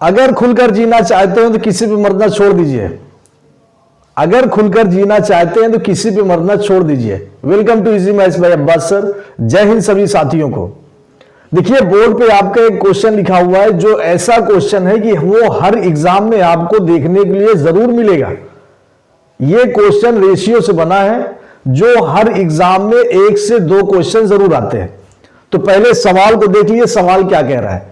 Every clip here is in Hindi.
अगर खुलकर जीना चाहते हैं तो किसी पे मरना छोड़ दीजिए। अगर खुलकर जीना चाहते हैं तो किसी पे मरना छोड़ दीजिए। Welcome to easy maths by Abbas sir. जय हिंद सभी साथियों को। देखिए बोर्ड पे आपका एक क्वेश्चन लिखा हुआ है जो ऐसा क्वेश्चन है कि वो हर एग्जाम में आपको देखने के लिए जरूर मिलेगा। ये क्वेश्चन रेशियो से बना है जो हर एग्जाम में 1 से 2 क्वेश्चन जरूर आते हैं। तो पहले सवाल को देख लीजिए, सवाल क्या कह रहा है।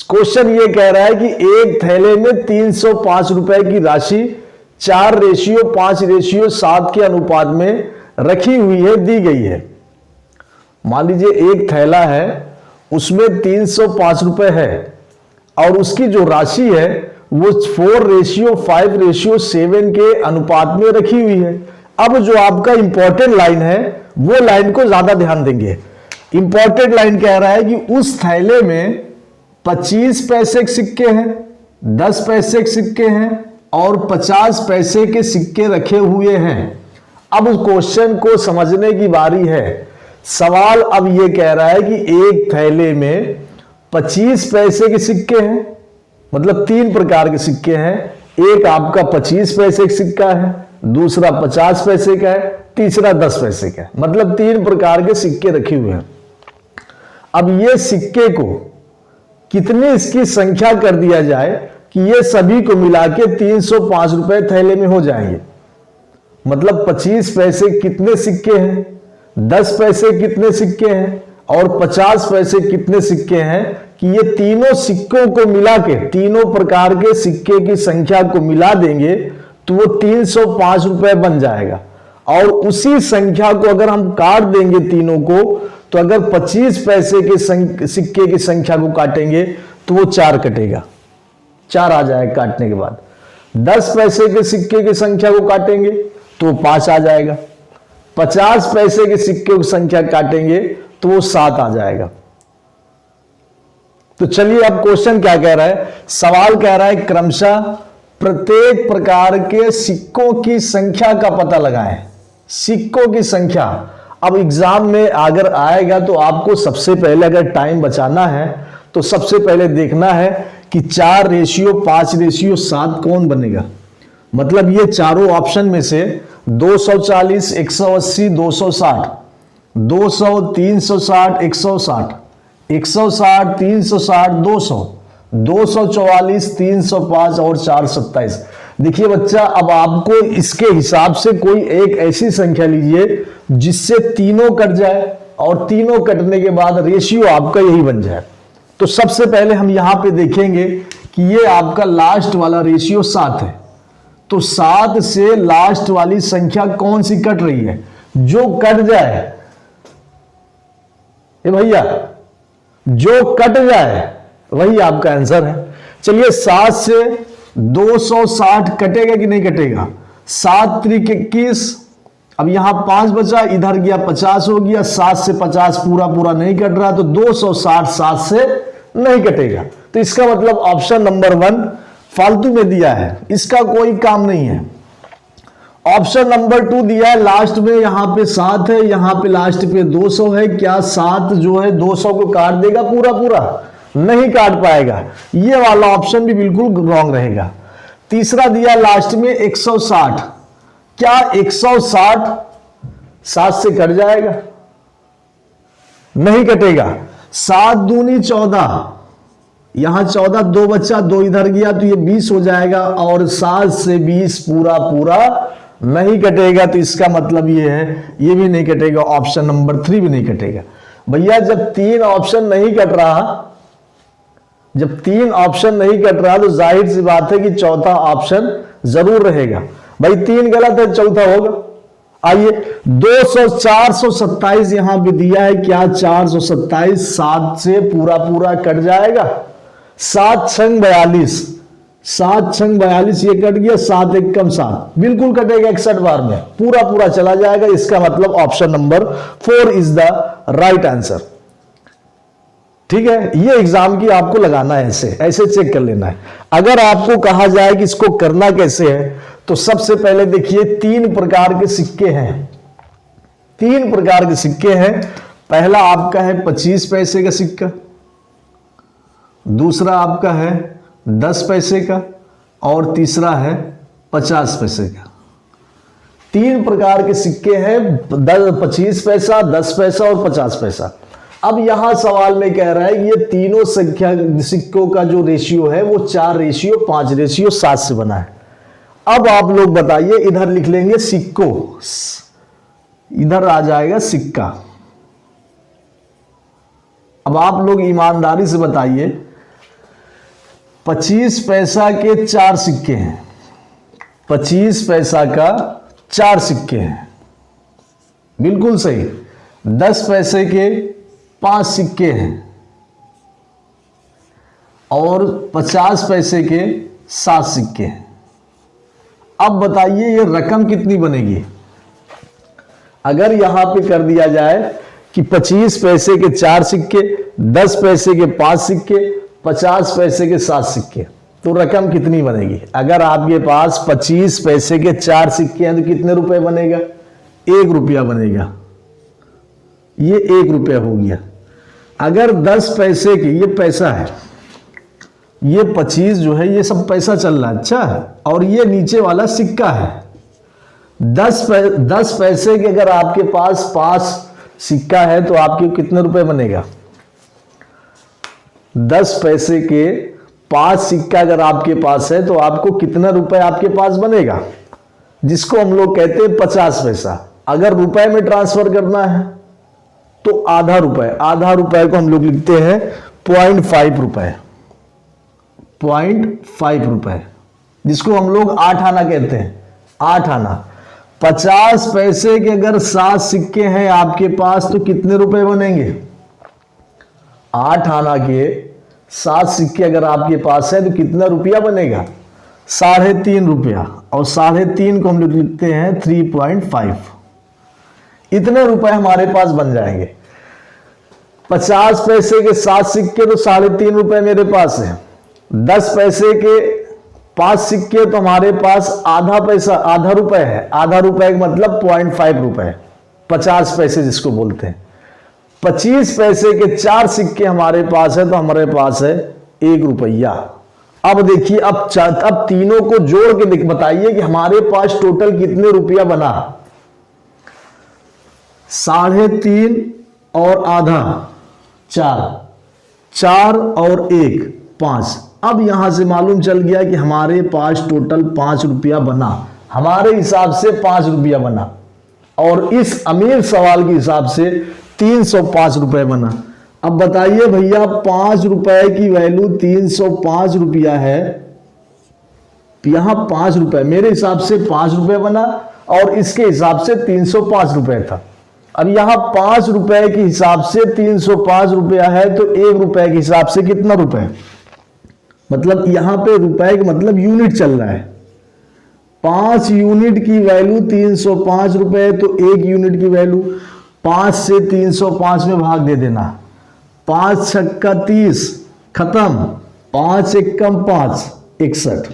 क्वेश्चन ये कह रहा है कि एक थैले में 305 रुपए की राशि 4:5:7 के अनुपात में रखी हुई है, दी गई है। मान लीजिए एक थैला है, उसमें 305 रुपए है और उसकी जो राशि है वो 4:5:7 के अनुपात में रखी हुई है। अब जो आपका इंपॉर्टेंट लाइन है वो लाइन को ज्यादा ध्यान देंगे। इंपॉर्टेंट लाइन कह रहा है कि उस थैले में 25 पैसे के सिक्के हैं, 10 पैसे के सिक्के हैं और 50 पैसे के सिक्के रखे हुए हैं। अब उस क्वेश्चन को समझने की बारी है। सवाल अब यह कह रहा है कि एक थैले में 25 पैसे के सिक्के हैं, मतलब 3 प्रकार के सिक्के हैं। एक आपका 25 पैसे का सिक्का है, दूसरा 50 पैसे का है, तीसरा 10 पैसे का है। मतलब 3 प्रकार के सिक्के रखे हुए हैं। अब ये सिक्के को कितनी इसकी संख्या कर दिया जाए कि ये सभी को मिला के 305 रुपए थैले में हो जाएंगे। मतलब 25 पैसे कितने सिक्के हैं, 10 पैसे कितने सिक्के हैं और 50 पैसे कितने सिक्के हैं कि ये तीनों सिक्कों को मिला के, तीनों प्रकार के सिक्के की संख्या को मिला देंगे तो वो 305 रुपए बन जाएगा। और उसी संख्या को अगर हम काट देंगे तीनों को, तो अगर 25 पैसे के सिक्के की संख्या को काटेंगे तो वो 4 कटेगा, 4 आ जाएगा काटने के बाद। 10 पैसे के सिक्के की संख्या को काटेंगे तो 5 आ जाएगा। 50 पैसे के सिक्के की संख्या काटेंगे तो वो 7 आ जाएगा। तो चलिए अब क्वेश्चन क्या कह रहा है। सवाल कह रहा है क्रमशः प्रत्येक प्रकार के सिक्कों की संख्या का पता लगाएं। सिक्कों की संख्या अब एग्जाम में अगर आएगा तो आपको सबसे पहले अगर टाइम बचाना है तो सबसे पहले देखना है कि 4:5:7 कौन बनेगा। मतलब ये चारों ऑप्शन में से 240, 180, 260, 200, 360, 160, 160, 360, 200, 244, 305 और 427। देखिए बच्चा, अब आपको इसके हिसाब से कोई एक ऐसी संख्या लीजिए जिससे तीनों कट जाए और तीनों कटने के बाद रेशियो आपका यही बन जाए। तो सबसे पहले हम यहां पे देखेंगे कि ये आपका लास्ट वाला रेशियो 7 है। तो 7 से लास्ट वाली संख्या कौन सी कट रही है, जो कट जाए, ये भैया जो कट जाए वही आपका आंसर है। चलिए 7 से 260 कटेगा कि नहीं कटेगा। 7 त्रिक 21, अब यहां 5 बचा, इधर गया 50 हो गया। 7 से 50 पूरा पूरा नहीं कट रहा तो 260 7 से नहीं कटेगा। तो इसका मतलब ऑप्शन नंबर 1 फालतू में दिया है, इसका कोई काम नहीं है। ऑप्शन नंबर 2 दिया है लास्ट में, यहां पे 7 है, यहां पे लास्ट पे 200 है। क्या 7 जो है 200 को काट देगा पूरा पूरा? नहीं काट पाएगा। ये वाला ऑप्शन भी बिल्कुल रॉन्ग रहेगा। तीसरा दिया लास्ट में 160, क्या 160 7 से कट जाएगा? नहीं कटेगा। 7 दूनी 14, यहां 14 2 बच्चा, 2 इधर गया तो ये 20 हो जाएगा और 7 से 20 पूरा पूरा नहीं कटेगा। तो इसका मतलब ये है, ये भी नहीं कटेगा। ऑप्शन नंबर 3 भी नहीं कटेगा। भैया जब 3 ऑप्शन नहीं कट रहा, जब 3 ऑप्शन नहीं कट रहा तो जाहिर सी बात है कि चौथा ऑप्शन जरूर रहेगा। भाई 3 गलत है, चौथा होगा। आइए 427 यहां पे दिया है, क्या 427 7 से पूरा पूरा कट जाएगा? 7 छंग 42, 7 छंग 42 ये कट गया, 7 1 कम 7 बिल्कुल कटेगा 61 बार में, पूरा पूरा चला जाएगा। इसका मतलब option number 4 is the right answer. ठीक है, ये एग्जाम की आपको लगाना है, ऐसे ऐसे चेक कर लेना है। अगर आपको कहा जाए कि इसको करना कैसे है तो सबसे पहले देखिए 3 प्रकार के सिक्के हैं। 3 प्रकार के सिक्के हैं। पहला आपका है 25 पैसे का सिक्का, दूसरा आपका है 10 पैसे का और तीसरा है 50 पैसे का। 3 प्रकार के सिक्के हैं, 25 पैसा, 10 पैसा और 50 पैसा। अब यहां सवाल में कह रहा है ये तीनों संख्या सिक्कों का जो रेशियो है वो 4:5:7 से बना है। अब आप लोग बताइए, इधर लिख लेंगे सिक्को, इधर आ जाएगा सिक्का। अब आप लोग ईमानदारी से बताइए, 25 पैसा के 4 सिक्के हैं, 25 पैसा का 4 सिक्के हैं, बिल्कुल सही। 10 पैसे के 5 सिक्के हैं और 50 पैसे के 7 सिक्के हैं। अब बताइए ये रकम कितनी बनेगी? अगर यहां पे कर दिया जाए कि 25 पैसे के 4 सिक्के, 10 पैसे के 5 सिक्के, 50 पैसे के 7 सिक्के, तो रकम कितनी बनेगी? अगर आपके पास 25 पैसे के 4 सिक्के हैं तो कितने रुपए बनेगा? 1 रुपया बनेगा। ये 1 रुपया हो गया। अगर 10 पैसे के, ये पैसा है, ये 25 जो है ये सब पैसा चल रहा है, अच्छा, और ये नीचे वाला सिक्का है। 10 पैसे के अगर आपके पास 5 सिक्का है तो आपके कितने रुपए बनेगा? 10 पैसे के 5 सिक्का अगर आपके पास है तो आपको कितना रुपए आपके पास बनेगा? जिसको हम लोग कहते हैं 50 पैसा। अगर रुपए में ट्रांसफर करना है तो आधा रुपए, आधा रुपए को हम लोग लिखते हैं 0.5 रुपए, 0.5 रुपए, जिसको हम लोग 8 आना कहते हैं, 8 आना। 50 पैसे के अगर 7 सिक्के हैं आपके पास तो कितने रुपए बनेंगे? 8 आना के 7 सिक्के अगर आपके पास है तो कितना रुपया बनेगा? 3.5 रुपया, और 3.5 को हम लोग लिखते हैं 3.5। इतने रुपए हमारे पास बन जाएंगे। 50 पैसे के 7 सिक्के तो 3.5 रुपए मेरे पास है। 10 पैसे के 5 सिक्के तो हमारे पास आधा पैसा, आधा रुपए है। आधा रुपए का मतलब 0.5 रुपए, 50 पैसे जिसको बोलते हैं। 25 पैसे के 4 सिक्के हमारे पास है तो हमारे पास है 1 रुपया। अब देखिए, अब तीनों को जोड़ के बताइए कि हमारे पास टोटल कितने रुपया बना? 3.5 और आधा 4, 4 और 1 5। अब यहां से मालूम चल गया कि हमारे पास टोटल 5 रुपया बना, हमारे हिसाब से 5 रुपया बना, और इस अमीर सवाल के हिसाब से 305 रुपए बना। अब बताइए भैया, 5 रुपए की वैल्यू 305 रुपया है, यहां 5 रुपए मेरे हिसाब से 5 रुपए बना और इसके हिसाब से 305 रुपए था। अब यहां 5 रुपए के हिसाब से 305 रुपया है तो 1 रुपए के हिसाब से कितना रुपए? मतलब यहां पे रुपए का मतलब यूनिट चल रहा है। 5 यूनिट की वैल्यू 305 रुपए, तो 1 यूनिट की वैल्यू 5 से 305 में भाग दे देना। 5 छक्का 30, खत्म। 5 एकम 5, 61।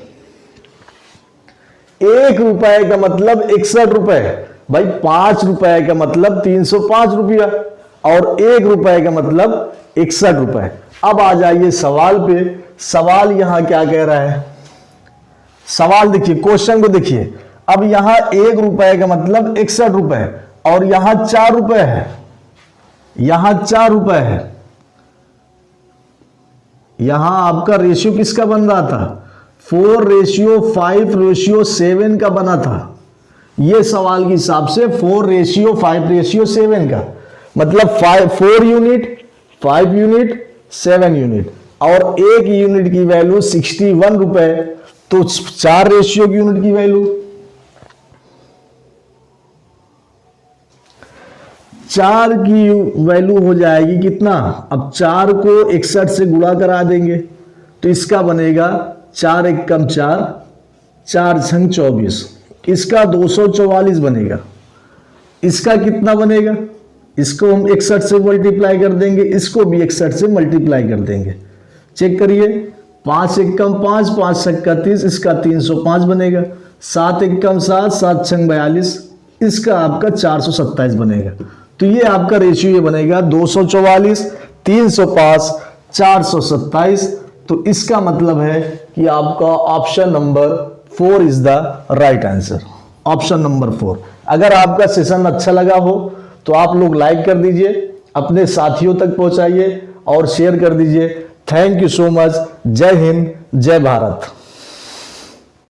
1 रुपए का मतलब 61 रुपए। भाई 5 रुपए का मतलब 305 रुपया और 1 रुपए का मतलब 61 रुपए। अब आ जाइए सवाल पे। सवाल यहां क्या कह रहा है? सवाल देखिए, क्वेश्चन को देखिए। अब यहां 1 रुपए का मतलब 61 रुपए और यहां 4 रुपए है, यहां 4 रुपए है। यहां आपका रेशियो किसका बन रहा था? 4:5:7 का बना था। ये सवाल के हिसाब से 4:5:7 का मतलब 4 यूनिट, 5 यूनिट, 7 यूनिट, और 1 यूनिट की वैल्यू 61 रुपए, तो 4 रेशियो की यूनिट की वैल्यू 4 की वैल्यू हो जाएगी कितना? अब 4 को 61 से गुणा करा देंगे तो इसका बनेगा 4 एकम 4, 4 छंग 24, इसका 244 बनेगा। इसका कितना बनेगा? इसको हम 61 से मल्टीप्लाई कर देंगे, इसको भी 61 से मल्टीप्लाई कर देंगे। चेक करिए, 5 एकम 5, 5 छक्का 30, इसका 305 बनेगा। 7 एकम 7, 7 छंग 42, इसका आपका 427 बनेगा। तो ये आपका रेशियो ये बनेगा 244, 305, 427। तो इसका मतलब है कि आपका option number 4 is the right answer. Option number 4। अगर आपका सेशन अच्छा लगा हो तो आप लोग लाइक कर दीजिए, अपने साथियों तक पहुंचाइए और शेयर कर दीजिए। Thank you so much. जय हिंद, जय भारत।